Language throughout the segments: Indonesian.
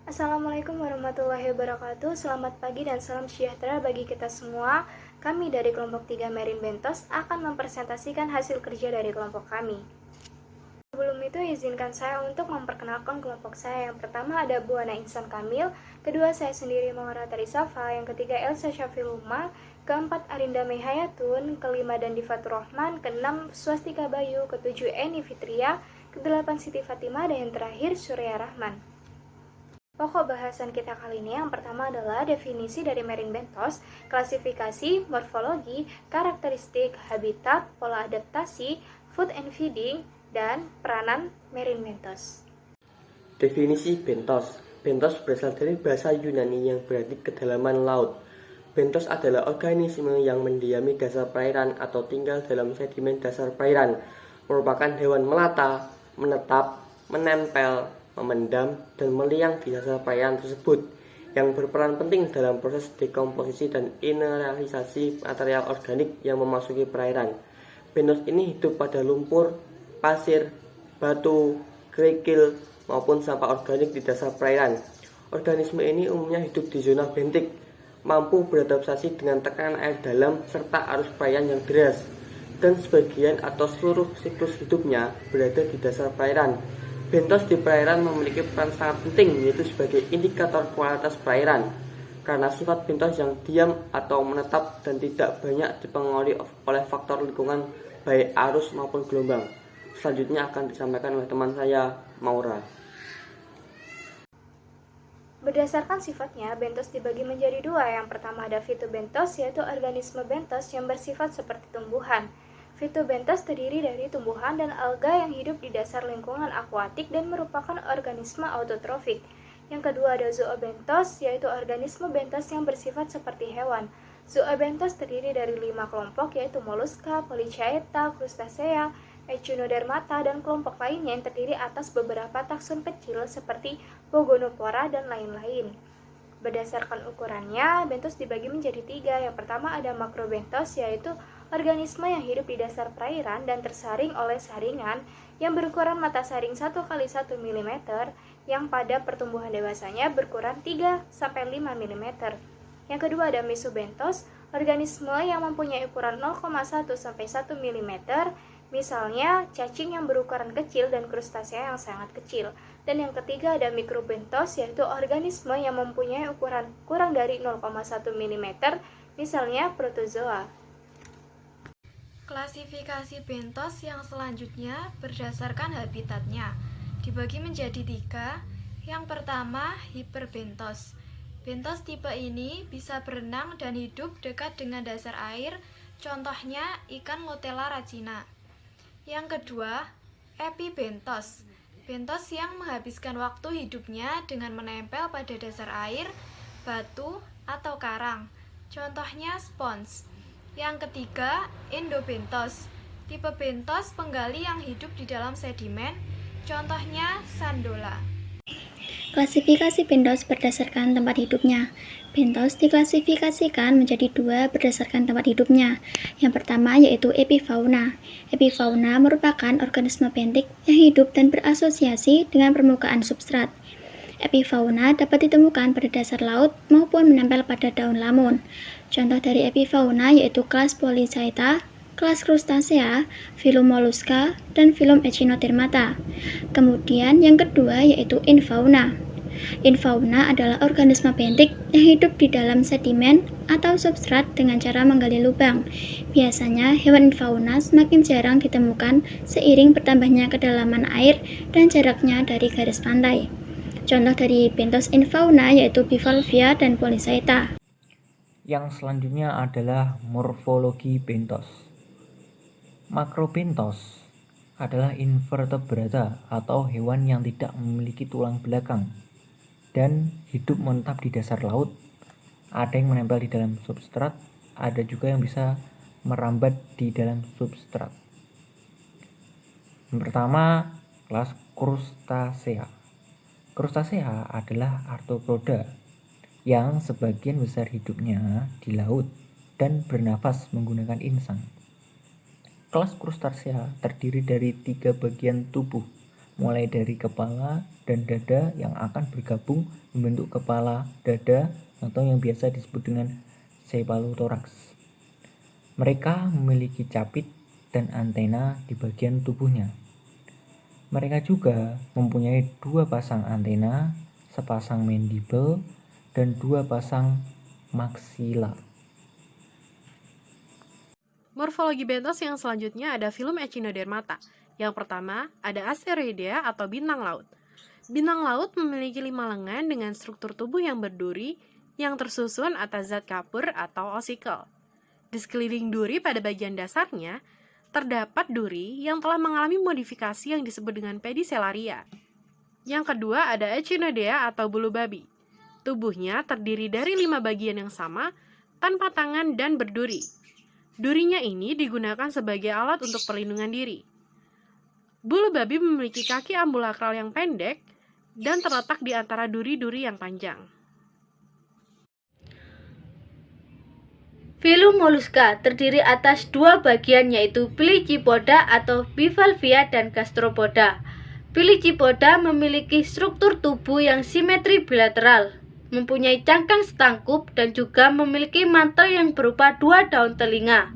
Assalamualaikum warahmatullahi wabarakatuh. Selamat pagi dan salam sejahtera bagi kita semua. Kami dari kelompok 3 Merin Bentos akan mempresentasikan hasil kerja dari kelompok kami. Sebelum itu, izinkan saya untuk memperkenalkan kelompok saya. Yang pertama ada Bu Ana Insan Kamil, kedua saya sendiri Maura Tarisafa, yang ketiga Elsa Syafiluma, keempat Arinda Mehayatun, kelima Dandifatur Rahman, keenam Swastika Bayu, ketujuh Eni Fitria, kedelapan Siti Fatimah, dan yang terakhir Surya Rahman. Pokok bahasan kita kali ini yang pertama adalah definisi dari Merin Bentos, klasifikasi, morfologi, karakteristik, habitat, pola adaptasi, food and feeding, dan peranan Merin Bentos. Definisi bentos. Bentos berasal dari bahasa Yunani yang berarti kedalaman laut. Bentos adalah organisme yang mendiami dasar perairan atau tinggal dalam sedimen dasar perairan. Merupakan hewan melata, menetap, menempel, memendam, dan meliang di dasar perairan tersebut, yang berperan penting dalam proses dekomposisi dan mineralisasi material organik yang memasuki perairan. Bentos ini hidup pada lumpur, pasir, batu, kerikil, maupun sampah organik di dasar perairan. Organisme ini umumnya hidup di zona bentik, mampu beradaptasi dengan tekanan air dalam serta arus perairan yang deras, dan sebagian atau seluruh siklus hidupnya berada di dasar perairan. Bentos di perairan memiliki peran sangat penting, yaitu sebagai indikator kualitas perairan, karena sifat bentos yang diam atau menetap dan tidak banyak dipengaruhi oleh faktor lingkungan baik arus maupun gelombang. Selanjutnya akan disampaikan oleh teman saya, Maura. Berdasarkan sifatnya, bentos dibagi menjadi dua. Yang pertama ada fitobentos, yaitu organisme bentos yang bersifat seperti tumbuhan. Fitobentos terdiri dari tumbuhan dan alga yang hidup di dasar lingkungan akuatik dan merupakan organisme autotrofik. Yang kedua ada zoobentos, yaitu organisme bentos yang bersifat seperti hewan. Zoobentos terdiri dari 5 kelompok, yaitu moluska, polychaeta, crustacea, echinodermata, dan kelompok lainnya yang terdiri atas beberapa takson kecil seperti Pogonopora dan lain-lain. Berdasarkan ukurannya, bentos dibagi menjadi 3. Yang pertama ada makrobentos, yaitu organisme yang hidup di dasar perairan dan tersaring oleh saringan yang berukuran mata saring 1x1 mm, yang pada pertumbuhan dewasanya berukuran 3-5 mm. Yang kedua ada mesobentos, organisme yang mempunyai ukuran 0,1-1 mm, misalnya cacing yang berukuran kecil dan krustasea yang sangat kecil. Dan yang ketiga ada mikrobentos, yaitu organisme yang mempunyai ukuran kurang dari 0,1 mm, misalnya protozoa. Klasifikasi bentos yang selanjutnya berdasarkan habitatnya dibagi menjadi 3. Yang pertama, hiperbentos. Bentos tipe ini bisa berenang dan hidup dekat dengan dasar air, contohnya ikan Lotella racina. Yang kedua, epibentos. Bentos yang menghabiskan waktu hidupnya dengan menempel pada dasar air, batu, atau karang, contohnya spons. Yang ketiga, endobentos. Tipe bentos penggali yang hidup di dalam sedimen, contohnya sandola. Klasifikasi bentos berdasarkan tempat hidupnya. Bentos diklasifikasikan menjadi 2 berdasarkan tempat hidupnya. Yang pertama yaitu epifauna. Epifauna merupakan organisme bentik yang hidup dan berasosiasi dengan permukaan substrat. Epifauna dapat ditemukan pada dasar laut maupun menempel pada daun lamun. Contoh dari epifauna yaitu kelas Polychaeta, kelas Crustacea, filum Mollusca, dan filum Echinodermata. Kemudian yang kedua yaitu infauna. Infauna adalah organisme bentik yang hidup di dalam sedimen atau substrat dengan cara menggali lubang. Biasanya hewan infauna semakin jarang ditemukan seiring bertambahnya kedalaman air dan jaraknya dari garis pantai. Contoh dari bentos infauna yaitu bivalvia dan Polychaeta. Yang selanjutnya adalah morfologi bentos. Makrobentos adalah invertebrata atau hewan yang tidak memiliki tulang belakang dan hidup menetap di dasar laut. Ada yang menempel di dalam substrat, ada juga yang bisa merambat di dalam substrat. Yang pertama, kelas Crustacea. Crustacea adalah arthropoda yang sebagian besar hidupnya di laut dan bernafas menggunakan insang. Kelas Crustacea terdiri dari 3 bagian tubuh, mulai dari kepala dan dada yang akan bergabung membentuk kepala dada atau yang biasa disebut dengan cephalothorax. Mereka memiliki capit dan antena di bagian tubuhnya. Mereka juga mempunyai 2 pasang antena, sepasang mandible, dan 2 pasang maksila. Morfologi bentos yang selanjutnya ada filum Echinodermata. Yang pertama, ada Asteroidea atau bintang laut. Bintang laut memiliki 5 lengan dengan struktur tubuh yang berduri yang tersusun atas zat kapur atau osikel. Di sekeliling duri pada bagian dasarnya, terdapat duri yang telah mengalami modifikasi yang disebut dengan pedicelaria. Yang kedua ada Echinodea atau bulu babi. Tubuhnya terdiri dari 5 bagian yang sama, tanpa tangan dan berduri. Durinya ini digunakan sebagai alat untuk perlindungan diri. Bulu babi memiliki kaki ambulakral yang pendek dan terletak di antara duri-duri yang panjang. Filum Mollusca terdiri atas 2 bagian yaitu Pilichipoda atau bivalvia dan gastropoda. Pilichipoda memiliki struktur tubuh yang simetri bilateral, mempunyai cangkang setangkup dan juga memiliki mantel yang berupa 2 daun telinga.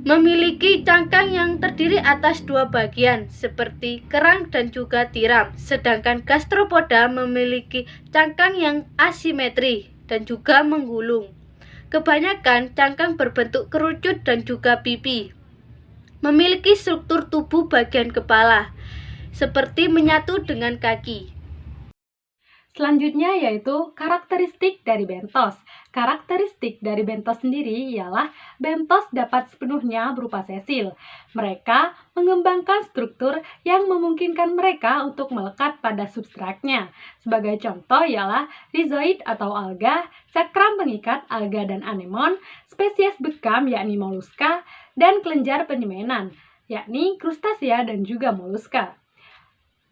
Memiliki cangkang yang terdiri atas 2 bagian seperti kerang dan juga tiram, sedangkan gastropoda memiliki cangkang yang asimetri dan juga menggulung. Kebanyakan cangkang berbentuk kerucut dan juga pipi. Memiliki struktur tubuh bagian kepala, seperti menyatu dengan kaki. Selanjutnya yaitu karakteristik dari bentos. Karakteristik dari bentos sendiri ialah bentos dapat sepenuhnya berupa sesil. Mereka mengembangkan struktur yang memungkinkan mereka untuk melekat pada substratnya. Sebagai contoh ialah rhizoid atau alga, cakram pengikat alga dan anemon, spesies bekam yakni mollusca, dan kelenjar penyemenan yakni krustasea dan juga mollusca.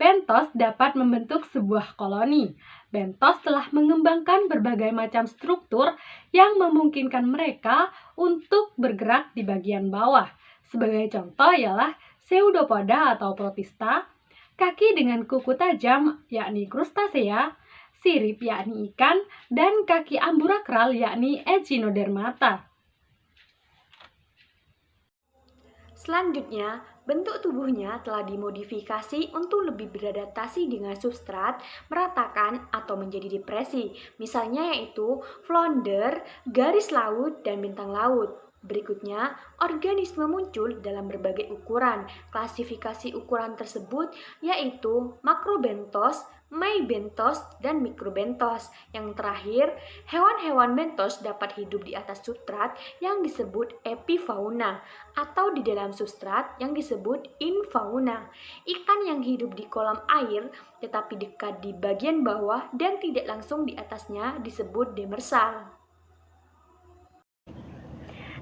Bentos dapat membentuk sebuah koloni. Bentos telah mengembangkan berbagai macam struktur yang memungkinkan mereka untuk bergerak di bagian bawah. Sebagai contoh ialah pseudopoda atau protista, kaki dengan kuku tajam yakni krustasea, sirip yakni ikan, dan kaki ambulakral yakni Echinodermata. Selanjutnya, bentuk tubuhnya telah dimodifikasi untuk lebih beradaptasi dengan substrat, meratakan, atau menjadi depresi. Misalnya yaitu flounder, garis laut, dan bintang laut. Berikutnya, organisme muncul dalam berbagai ukuran. Klasifikasi ukuran tersebut yaitu makrobentos, meibentos, dan mikrobentos. Yang terakhir, hewan-hewan bentos dapat hidup di atas substrat yang disebut epifauna atau di dalam substrat yang disebut infauna. Ikan yang hidup di kolam air tetapi dekat di bagian bawah dan tidak langsung di atasnya disebut demersal.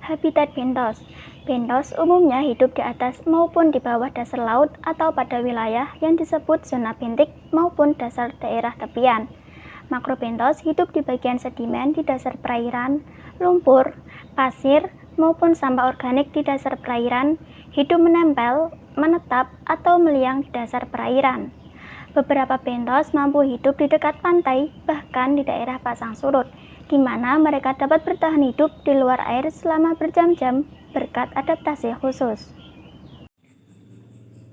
Habitat bentos. Bentos umumnya hidup di atas maupun di bawah dasar laut atau pada wilayah yang disebut zona bentik maupun dasar daerah tepian. Makrobentos hidup di bagian sedimen di dasar perairan, lumpur, pasir, maupun sampah organik di dasar perairan, hidup menempel, menetap, atau meliang di dasar perairan. Beberapa bentos mampu hidup di dekat pantai, bahkan di daerah pasang surut, di mana mereka dapat bertahan hidup di luar air selama berjam-jam berkat adaptasi khusus.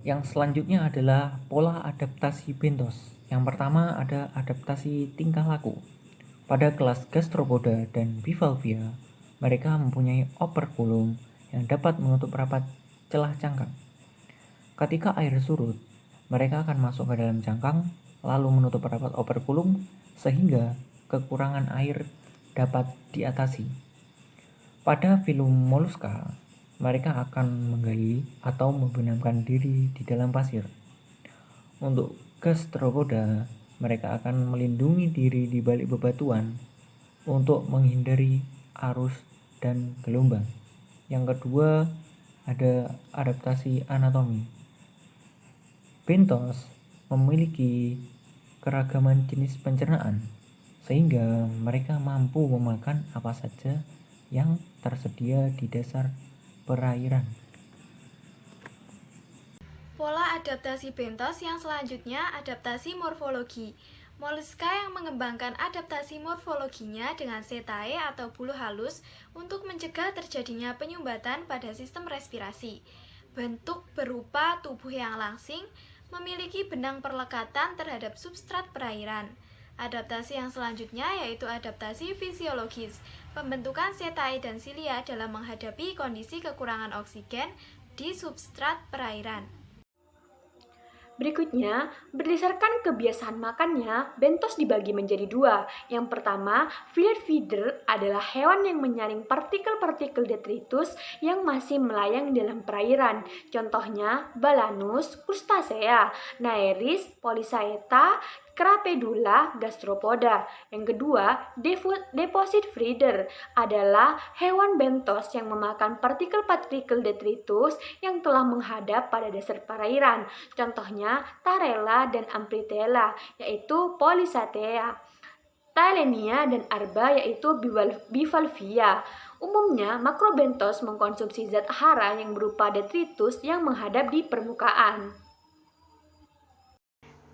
Yang selanjutnya adalah pola adaptasi bentos. Yang pertama ada adaptasi tingkah laku. Pada kelas gastropoda dan bivalvia, mereka mempunyai operkulum yang dapat menutup rapat celah cangkang. Ketika air surut, mereka akan masuk ke dalam cangkang lalu menutup rapat operkulum sehingga kekurangan air dapat diatasi. Pada filum mollusca, mereka akan menggali atau membenamkan diri di dalam pasir. Untuk gastropoda, mereka akan melindungi diri di balik bebatuan untuk menghindari arus dan gelombang. Yang kedua, ada adaptasi anatomi. Bentos memiliki keragaman jenis pencernaan, sehingga mereka mampu memakan apa saja yang tersedia di dasar perairan. Pola adaptasi bentos yang selanjutnya adaptasi morfologi. Moluska yang mengembangkan adaptasi morfologinya dengan setae atau bulu halus untuk mencegah terjadinya penyumbatan pada sistem respirasi. Bentuk berupa tubuh yang langsing, memiliki benang perlekatan terhadap substrat perairan. Adaptasi yang selanjutnya yaitu adaptasi fisiologis, pembentukan setae dan silia dalam menghadapi kondisi kekurangan oksigen di substrat perairan. Berikutnya, berdasarkan kebiasaan makannya, bentos dibagi menjadi dua. Yang pertama, fluid feeder adalah hewan yang menyaring partikel-partikel detritus yang masih melayang dalam perairan. Contohnya, Balanus, Crustacea, Naeris, Polychaeta, Crapedula, Gastropoda. Yang kedua, deposit feeder adalah hewan bentos yang memakan partikel-partikel detritus yang telah menghadap pada dasar perairan. Contohnya, Tarella dan Amphitela, yaitu Polychaeta. Talenia dan Arba, yaitu Bivalvia. Umumnya, makrobentos mengkonsumsi zat hara yang berupa detritus yang menghadap di permukaan.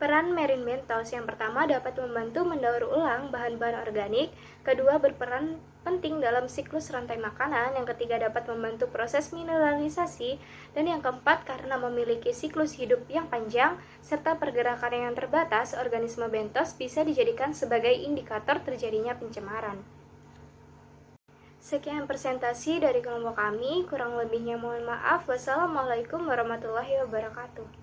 Peran marine bentos yang pertama dapat membantu mendaur ulang bahan-bahan organik, kedua berperan penting dalam siklus rantai makanan, yang ketiga dapat membantu proses mineralisasi, dan yang keempat karena memiliki siklus hidup yang panjang serta pergerakan yang terbatas, organisme bentos bisa dijadikan sebagai indikator terjadinya pencemaran. Sekian presentasi dari kelompok kami, kurang lebihnya mohon maaf. Wassalamualaikum warahmatullahi wabarakatuh.